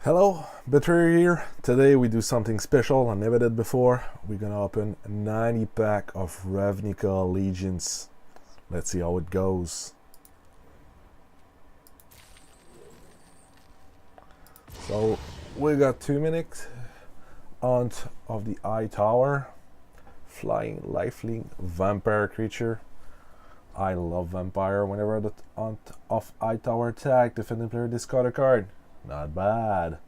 Hello, Bitter here. Today we do something special I never did before. We're gonna open a 90 pack of Ravnica Allegiance. Let's see how it goes. So we got 2 minutes on of the Eye Tower. Flying lifelink vampire creature. I love vampire. Whenever the Aunt of Eye Tower attack, defending player discard a card. Not bad.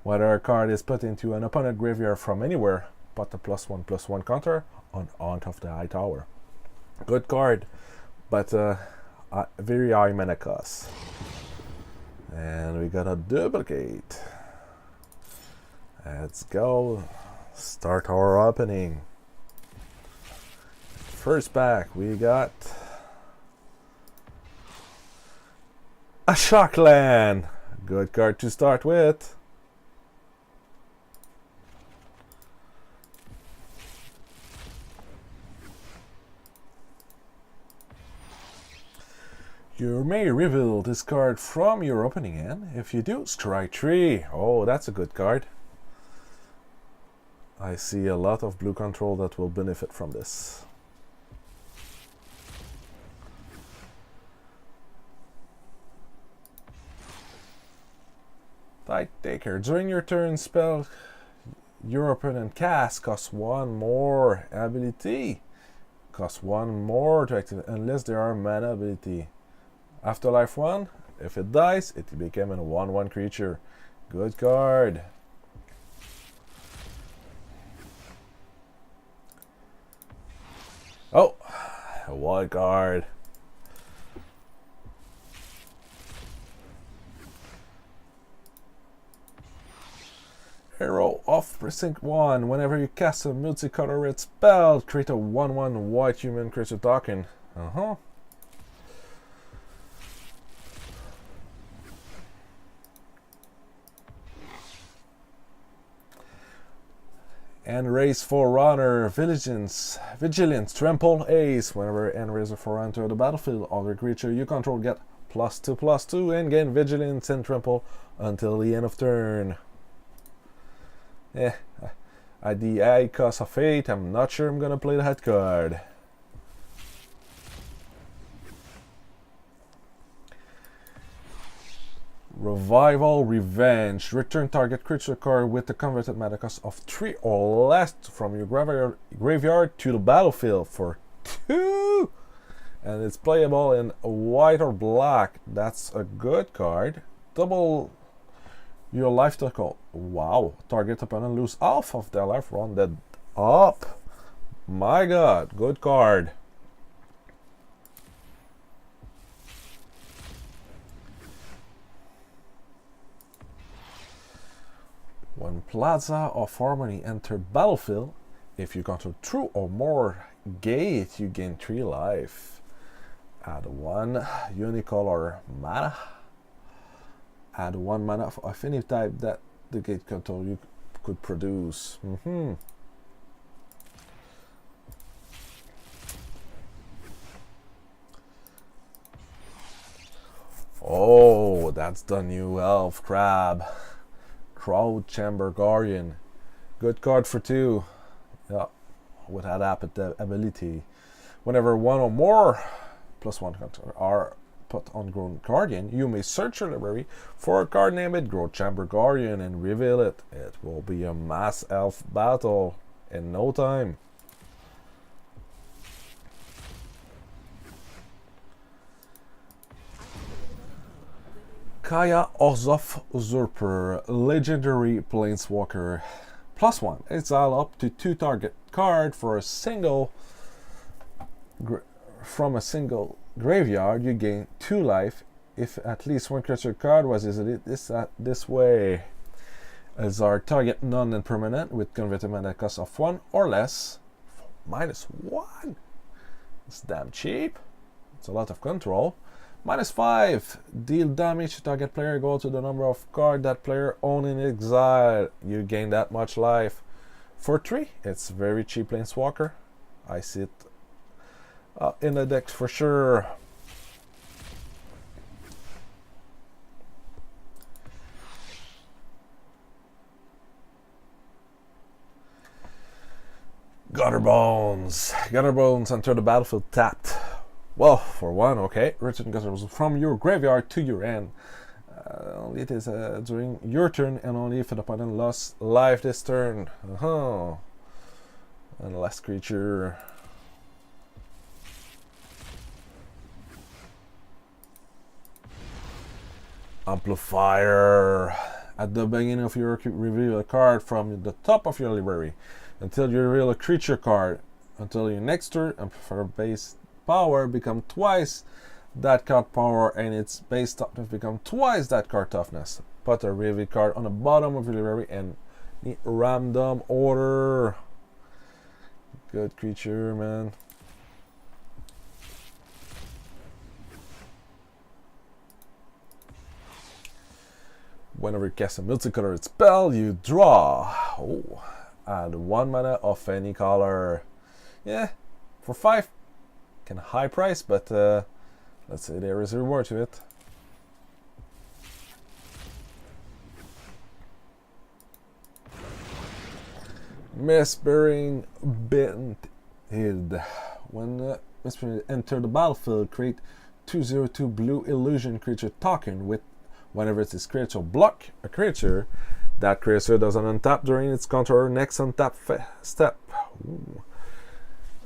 Whether a card is put into an opponent graveyard from anywhere, put a +1/+1 counter on Aunt of the Eye Tower. Good card, but very high mana cost. And we got a duplicate. Let's go. Start our opening. First pack, we got a Shockland. Good card to start with. You may reveal this card from your opening hand. If you do, strike 3. Oh, that's a good card. I see a lot of blue control that will benefit from this. Tide Taker. During your turn, spell your opponent cast costs 1 more ability. Costs 1 more to activate unless there are mana ability. Afterlife 1, if it dies, it becomes a 1/1 creature. Good card. Oh, a wild card. Hero of Precinct 1. Whenever you cast a multicolor red spell, create a 1/1 white human creature token. And raise Forerunner, Vigilance, Trample, Ace. Whenever and raise a Forerunner enter the battlefield, other creature you control get +2/+2 and gain Vigilance and Trample until the end of turn. At the high cost of 8, I'm not sure I'm gonna play that card. Revival Revenge. Return target creature card with the converted mana cost of 3 or less from your graveyard to the battlefield for 2. And it's playable in white or black. That's a good card. Double your life total. Wow. Target opponent lose half of their life rounded up. My god. Good card. When Plaza of Harmony enter battlefield, if you control 2 or more gate, you gain 3 life. Add 1 unicolor mana. Add 1 mana of any type that the gate control you could produce. Oh, that's the new elf crab. Crowd Chamber Guardian. Good card for 2. Yeah, with that ability. Whenever 1 or more +1 counter are put on Grown Guardian, you may search your library for a card named Grow Chamber Guardian and reveal it. It will be a mass elf battle in no time. Kaya Ozof Usurper, legendary planeswalker. +1. Exile up to 2 target card for a single. From a single graveyard, you gain 2 life if at least 1 creature card was exited this way. As our target non-permanent with converted mana cost of 1 or less. -1. It's damn cheap. It's a lot of control. -5. Deal damage to target player equal to the number of cards that player owns in exile. You gain that much life. For 3, it's very cheap planeswalker. I see it in the deck for sure. Gutter Bones. Gutter Bones enter the battlefield tapped. Well, for one, okay. Return Gutter Bones from your graveyard to your end. Only it is during your turn and only if an opponent lost life this turn. And last creature. Amplifier. At the beginning of your reveal a card from the top of your library until you reveal a creature card. Until your next turn, Amplifier base power become twice that card power and its base toughness become twice that card toughness. Put a reveal card on the bottom of your library and random order. Good creature, man. Whenever you cast a multicolored spell, you draw. Oh, add 1 mana of any color. Yeah, for 5. Kind of high price, but let's say there is a reward to it. Mespering Bent-Hid. When Mespering enter the battlefield, create 2/2 blue illusion creature token with whenever it's this creature block a creature, that creature doesn't untap during its counter next untap step. Ooh.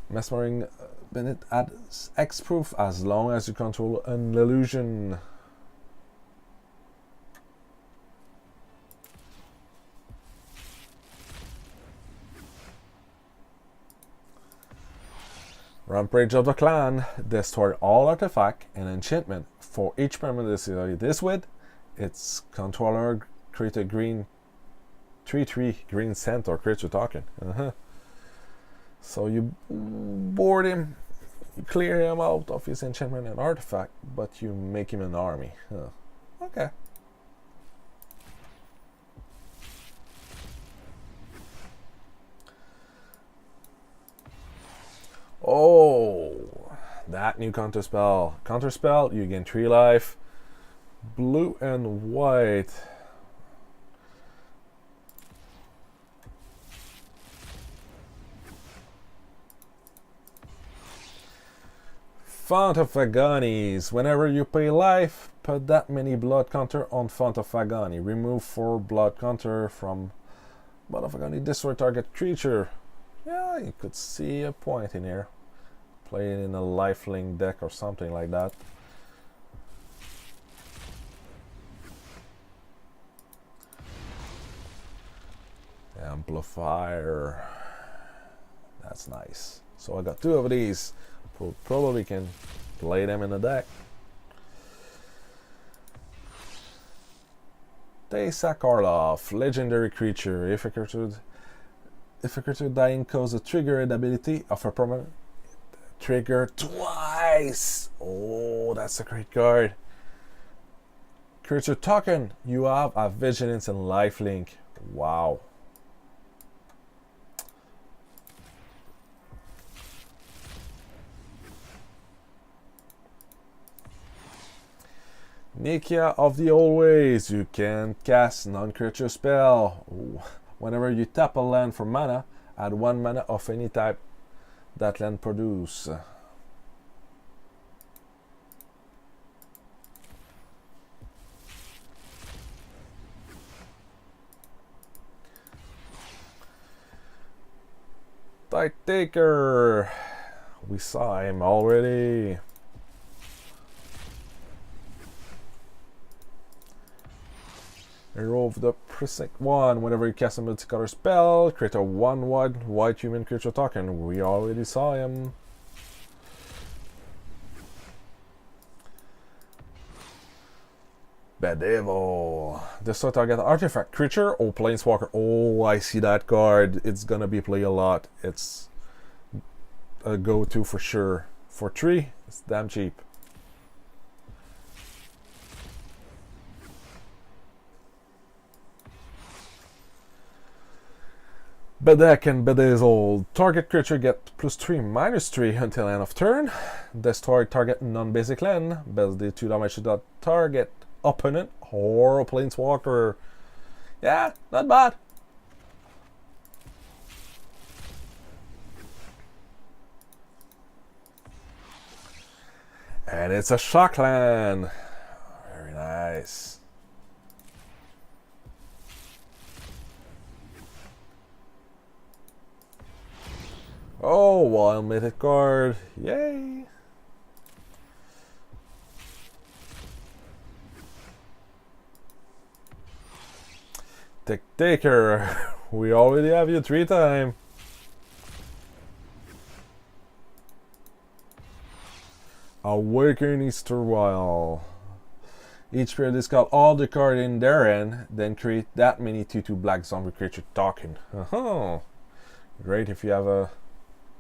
Mesmering Bennett adds X proof as long as you control an illusion. Rampage of the Clan. Destroy all artifact and enchantment for each permanent this with its controller. Create a green 3/3 green centaur creature token. So you board him, you clear him out of his enchantment and artifact, but you make him an army. Okay. Oh, that new counterspell. Counterspell, you gain 3 life. Blue and white. Font of Agonies. Whenever you pay life, put that many blood counter on Font of Agony. Remove 4 blood counter from Font of Agony. Destroy target creature. Yeah, you could see a point in here. Play it in a lifelink deck or something like that. Amplifier. That's nice. So I got 2 of these. Probably can play them in the deck. Teysa Karloff, legendary creature. If a creature dying causes a triggered ability of a permanent, trigger twice. Oh, that's a great card. Creature token. You have a vigilance and lifelink. Wow. Nikia of the Old Ways. You can cast non-creature spell. Ooh. Whenever you tap a land for mana, add 1 mana of any type that land produce. Tide Taker. We saw him already. Hero of the Precinct 1. Whenever you cast a multicolor spell, create a 1/1 white human creature token. We already saw him. Bedevil. Destroy target artifact, creature, or planeswalker. Oh, I see that card. It's gonna be played a lot. It's a go-to for sure. For 3, it's damn cheap. Bedek and Bedazzle. Target creature get +3/-3 until end of turn. Destroy target non-basic land. Does the 2 damage to the target opponent or a planeswalker. Yeah, not bad. And it's a Shockland. Very nice. Oh, wild mythic card. Yay. Taker. We already have you 3 times. Awaken Easter Wild. Each player discard all the cards in their end, then create that many 2/2 black zombie creature token. Great if you have a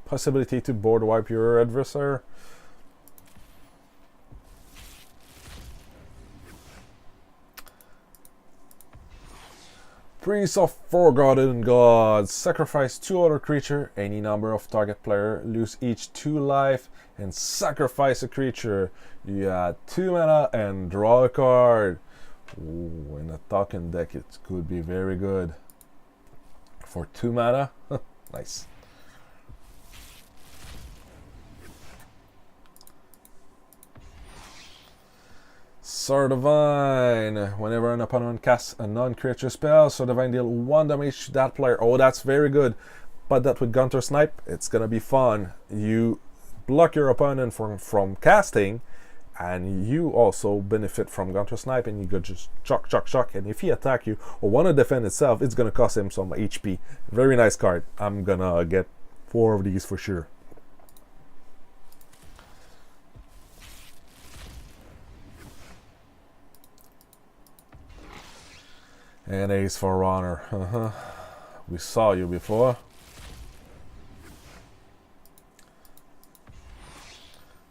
possibility to board wipe your adversary. Priest of Forgotten Gods. Sacrifice 2 other creature, any number of target player, lose each 2 life, and sacrifice a creature. You add 2 mana and draw a card. Ooh, in a token deck it could be very good. For 2 mana, nice. Sword Divine. Whenever an opponent casts a non-creature spell, Sword Divine deal 1 damage to that player. Oh, that's very good. But that with Gunter Snipe, it's gonna be fun. You block your opponent from casting, and you also benefit from Gunter Snipe, and you go just shock. And if he attack you or want to defend itself, it's gonna cost him some HP. Very nice card. I'm gonna get 4 of these for sure. And Ace for Honor. We saw you before.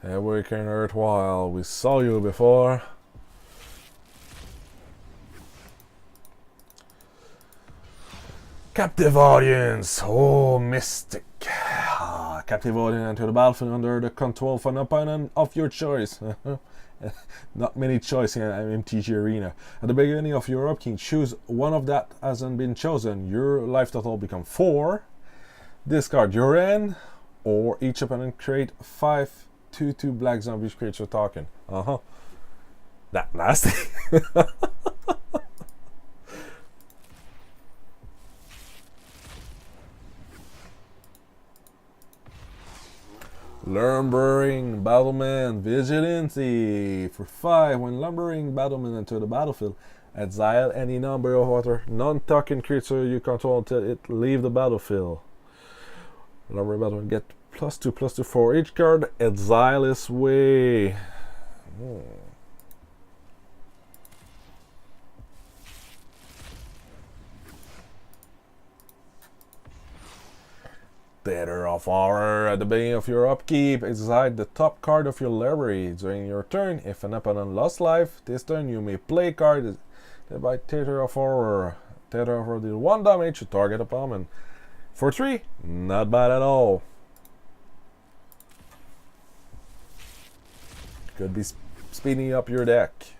Awaken Earthwild. We saw you before. Captive Audience. Oh, Mystic. Captive Audience enter the battlefield under the control of an opponent of your choice. Not many choices in MTG Arena. At the beginning of your upkeep, choose one of that hasn't been chosen. Your life total becomes 4. Discard your end, or each opponent create 5 2/2 black zombie creature token. That nasty. Lumbering Battleman Vigilante. For 5, when Lumbering Battleman enter the battlefield, exile any number of other non-token creature you control until it leave the battlefield. Lumbering Battleman get +2/+2 for each card. Exile this way. Theater of Horror. At the beginning of your upkeep, exile the top card of your library. During your turn, if an opponent lost life, this turn you may play a card by Theater of Horror. Theater of Horror deal 1 damage to target opponent. For 3, not bad at all. Could be speeding up your deck.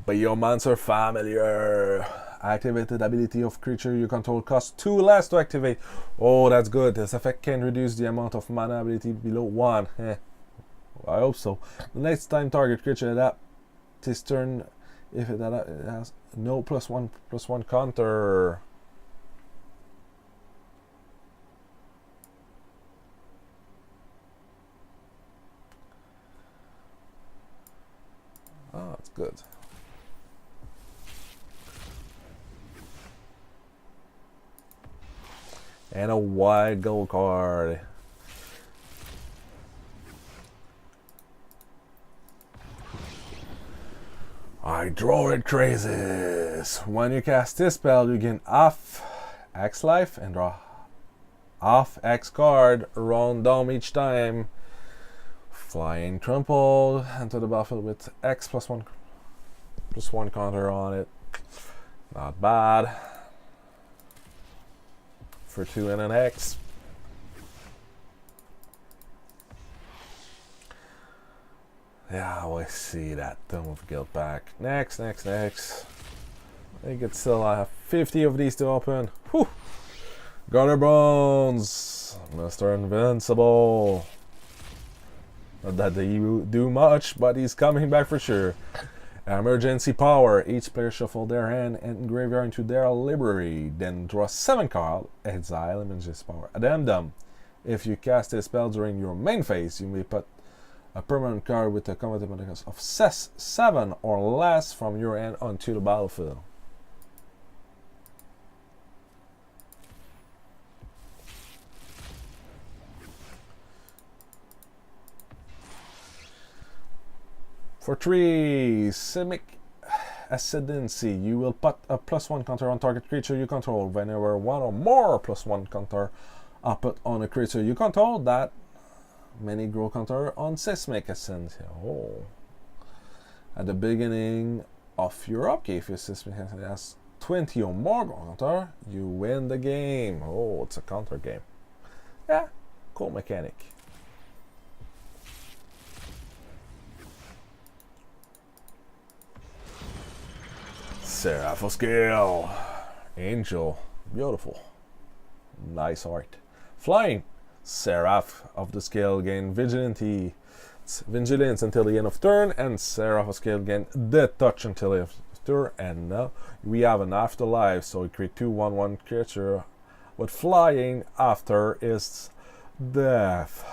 Biomancer Familiar. Activated ability of creature you control costs 2 less to activate. Oh, that's good. This effect can reduce the amount of mana ability below 1. I hope so. The next time target creature adapt this turn, if it has no +1/+1 counter. Oh, that's good. And a wide gold card. Hydraulic Crazes. When you cast this spell, you gain half X life and draw half X card random each time. Flying Trample. Enter the battlefield with X +1/+1 counter on it. Not bad. For 2 and an X. Yeah, we see that Tome of Guilt back. Next. I think it's still I have 50 of these to open. Whew. Gutter Bones. Mr. Invincible. Not that they do much, but he's coming back for sure. Emergency power. Each player shuffle their hand and graveyard into their library. Then draw 7 cards. Exile emergency power. Addendum. If you cast a spell during your main phase, you may put a permanent card with a combat cost of 7 or less from your hand onto the battlefield. For 3, Simic Ascendancy, you will put a +1 counter on target creature you control. Whenever one or more +1 counter are put on a creature you control, that many grow counter on Seismic Ascendancy. Oh. At the beginning of your upkeep, if your Seismic Ascendancy has 20 or more grow counter, you win the game. Oh, it's a counter game. Yeah, cool mechanic. Seraph of Scale. Angel. Beautiful. Nice art. Flying. Seraph of the Scale gain Vigilance until the end of turn, and Seraph of Scale gain Death Touch until the end of turn. And now we have an Afterlife, so we create 2/1/1 creature with flying after its death.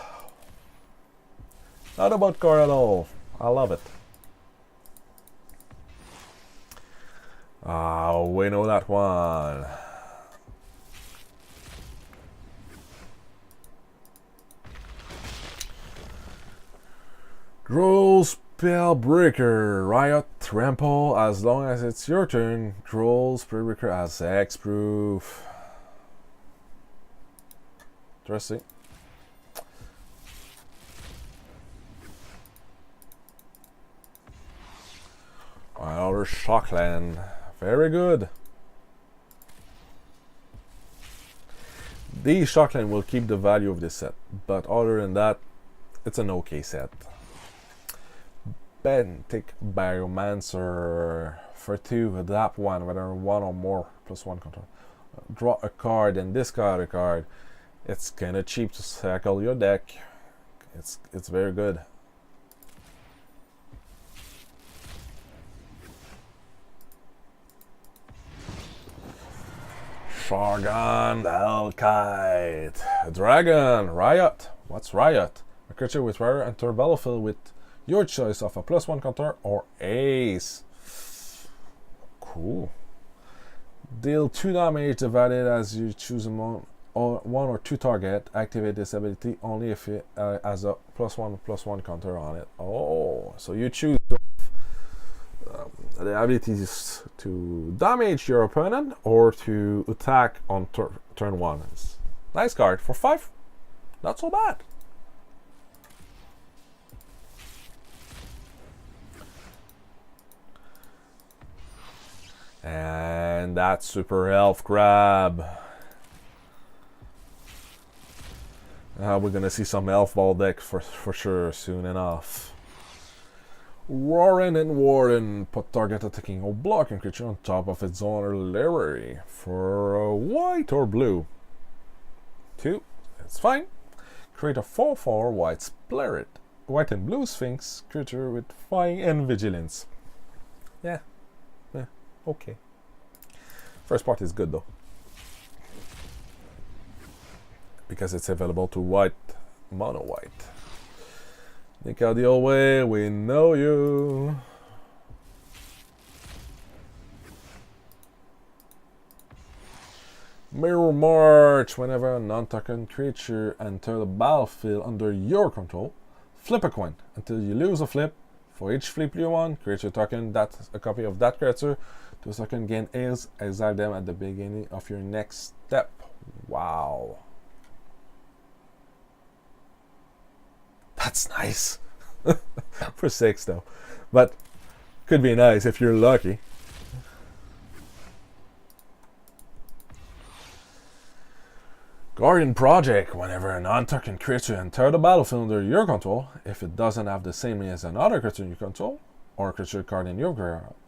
Not a bad card at all. I love it. Oh, we know that one. Growl Spellbreaker. Riot Trample. As long as it's your turn, Growl Spellbreaker has Hexproof. Interesting. Another Shockland. Very good. These Shockland will keep the value of this set, but other than that, it's an okay set. Benthic Biomancer for 2, adapt 1, whether 1 or more +1 counter. Draw a card and discard a card. It's kinda cheap to cycle your deck. It's very good. Shargon Hellkite. Dragon. Riot. What's Riot? A creature with rare enter battlefield with your choice of a +1 counter or ace. Cool. Deal 2 damage divided as you choose among 1 or 2 target. Activate this ability only if it has a +1/+1 counter on it. Oh, so you choose the ability is to damage your opponent or to attack on turn 1. Nice card for 5. Not so bad. And that's Super Elf Crab. We're gonna see some Elf Ball deck for sure soon enough. Warren and Warden. Put target attacking or blocking creature on top of its owner library for white or blue. 2. It's fine. Create a 4/4 white spirit. White and blue Sphinx creature with flying and vigilance. Yeah. Okay. First part is good though, because it's available to white, mono white. Nick out the old way, we know you. Mirror March. Whenever a non-token creature enters the battlefield under your control, flip a coin until you lose a flip. For each flip you won, creature token that's a copy of that creature to token gain ace, exile them at the beginning of your next step. Wow. That's nice. For 6 though. But could be nice if you're lucky. Guardian Project. Whenever a non-token creature enters the battlefield under your control, if it doesn't have the same name as another creature you control, or a creature card in your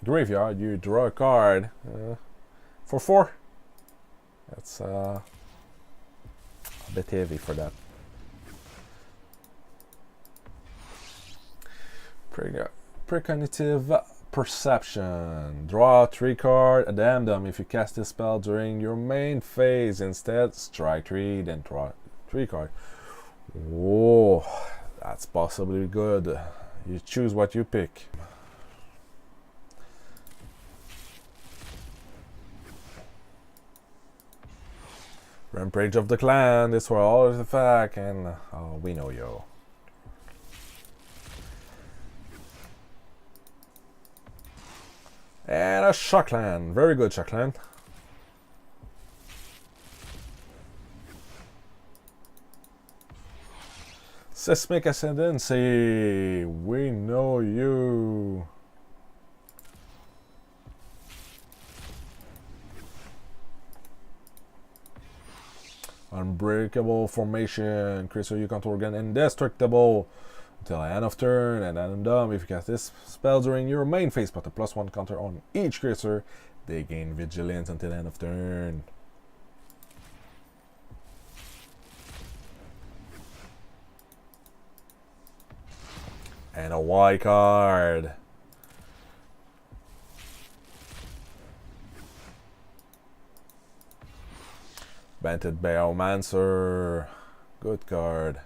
graveyard, you draw a card for 4. That's a bit heavy for that. Precognitive perception. Draw 3 cards, addend them if you cast this spell during your main phase. Instead, strike 3, then draw 3 cards. Whoa, that's possibly good. You choose what you pick. Rampage of the Clan, this for all artifact, and oh, we know yo. And a Shockland, very good Shockland. Seismic Ascendancy, we know you. Unbreakable Formation, creature you control again indestructible until end of turn, and addend them if you cast this spell during your main phase. Put a +1 counter on each creature. They gain vigilance until end of turn. And a Y card. Banted Biomancer. Good card.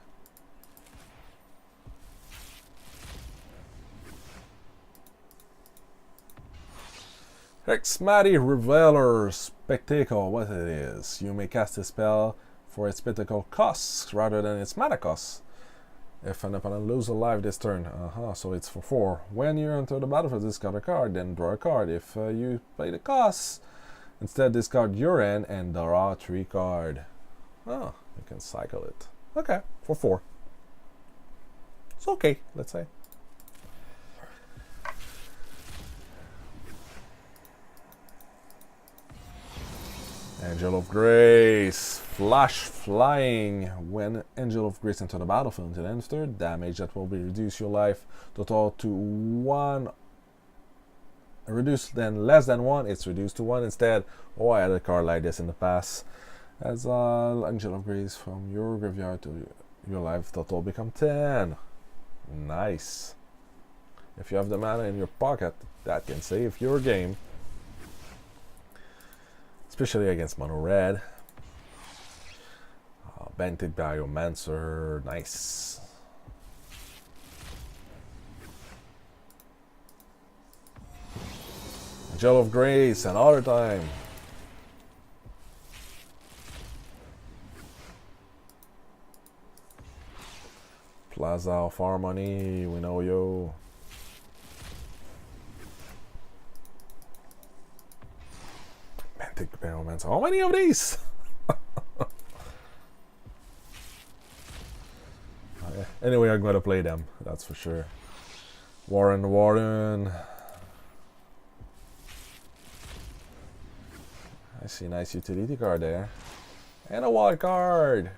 Hexmati Reveler Spectacle. What it is? You may cast a spell for its spectacle costs rather than its mana costs. If an opponent loses a life this turn, so it's for 4. When you enter the battlefield, discard a card, then draw a card. If you play the costs, instead discard your end and draw 3 cards. Oh, you can cycle it. Okay, for 4. It's okay, let's say. Angel of Grace. Flash Flying. When Angel of Grace enter the battlefield until end of turn, damage that will be reduce your life total to 1. Reduced then less than 1, it's reduced to 1 instead. Oh, I had a card like this in the past. As Angel of Grace from your graveyard to your life total become 10. Nice. If you have the mana in your pocket, that can save your game. Especially against mono red. Banted Biomancer, nice. Angel of Grace, another time. Plaza of Harmony, we know yo. Banted Biomancer, how many of these? Anyway, I'm gonna play them, that's for sure. Warden. I see a nice utility card there. And a wild card.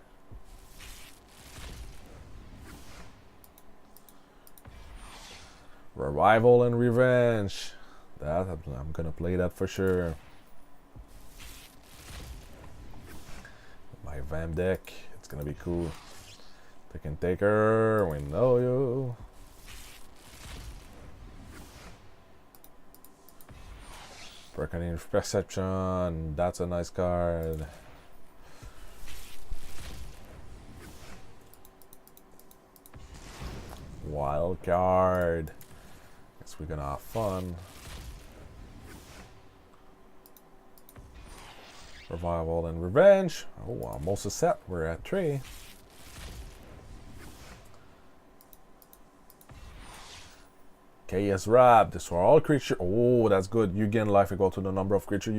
Revival and Revenge. That I'm gonna play that for sure. My Vam deck, it's gonna be cool. Pick and Taker, we know you. Precognitive Perception, that's a nice card. Wild card. Guess we're gonna have fun. Revival and Revenge. Oh, almost a set. We're at 3. Chaos Wrap. Destroy all creatures. Oh, that's good. You gain life equal to the number of creatures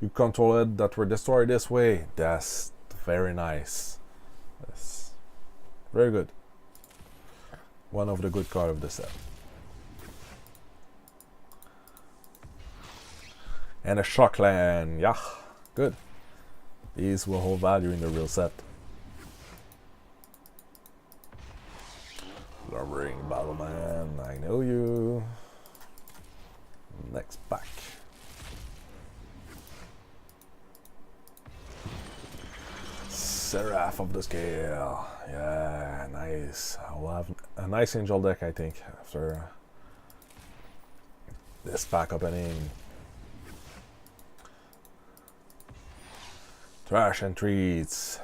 you controlled that were destroyed this way. That's very nice. That's very good. One of the good cards of the set. And a Shockland. Yeah, good. These will hold value in the real set. Lumbering Battleman, I know you. Next pack. Seraph of the Scale. Yeah, nice. I'll have a nice angel deck, I think, after this pack opening. Trash and treats.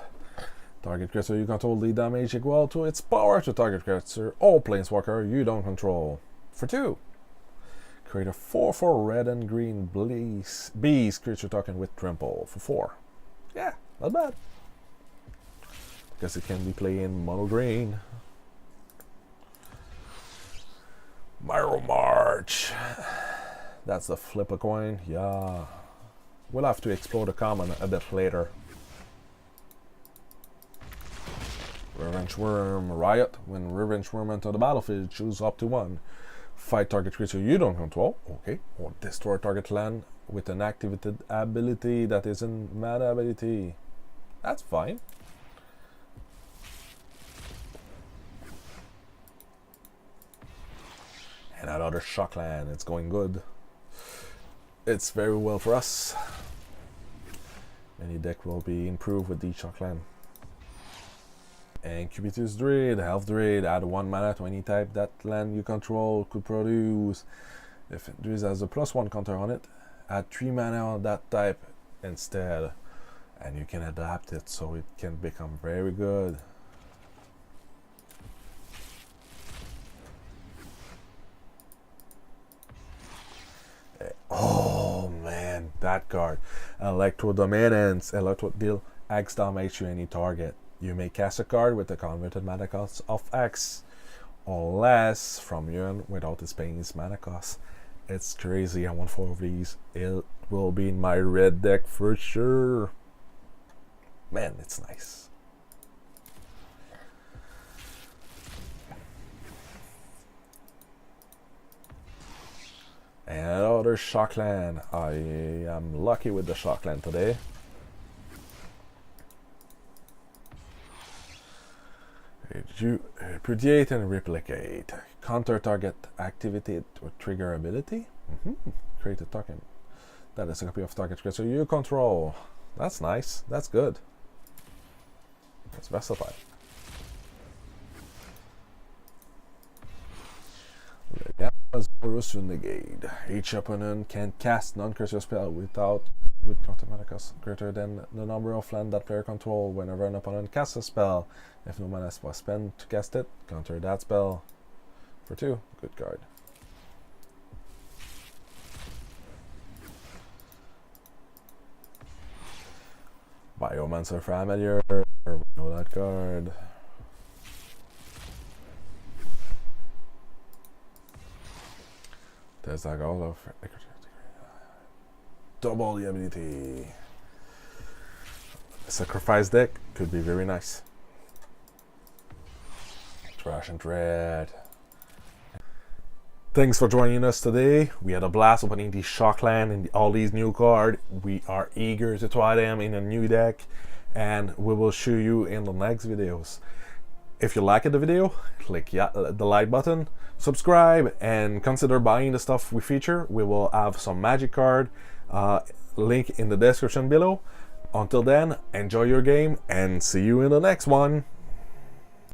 Target creature you control the damage equal to its power to target creature or planeswalker you don't control. For 2. Create a 4/4 red and green beast creature token with trample for 4. Yeah, not bad. Because it can be played in mono green. Myro March. That's the flip a coin. Yeah. We'll have to explore the common a bit later. Revenge Worm Riot. When Revenge Worm enter the battlefield, choose up to 1. Fight target creature you don't control. Okay. Or destroy target land with an activated ability that isn't mana ability. That's fine. And another Shockland. It's going good. It's very well for us. Any deck will be improved with the Shockland. And Cubitus Druid, Elf Druid, add 1 mana to any type that land you control could produce. If Druid has a +1 counter on it, add 3 mana on that type instead. And you can adapt it so it can become very good. Oh man, that card. Electro Dominance. Electro deal X damage to any target. You may cast a card with a converted mana cost of X or less from your end without its paying its mana cost. It's crazy. I want 4 of these. It will be in my red deck for sure. Man, it's nice. And another Shockland. I am lucky with the Shockland today. Repudiate and replicate. Counter target activate or trigger ability. Create a token. That is a copy of target creature you control. That's nice. That's good. That's versatile. Negate. Each opponent can cast non-creature spell with counter mana cost greater than the number of land that player control whenever an opponent casts a spell. If no mana was spent to cast it, counter that spell. For 2, good card. Biomancer Familiar, we know that card. There's like all of double the ability. Sacrifice deck could be very nice. Trash and Dread. Thanks for joining us today. We had a blast opening the Shockland and all these new cards. We are eager to try them in a new deck, and we will show you in the next videos. If you liked the video, click the like button, subscribe, and consider buying the stuff we feature. We will have some magic card, link in the description below. Until then, enjoy your game and see you in the next one.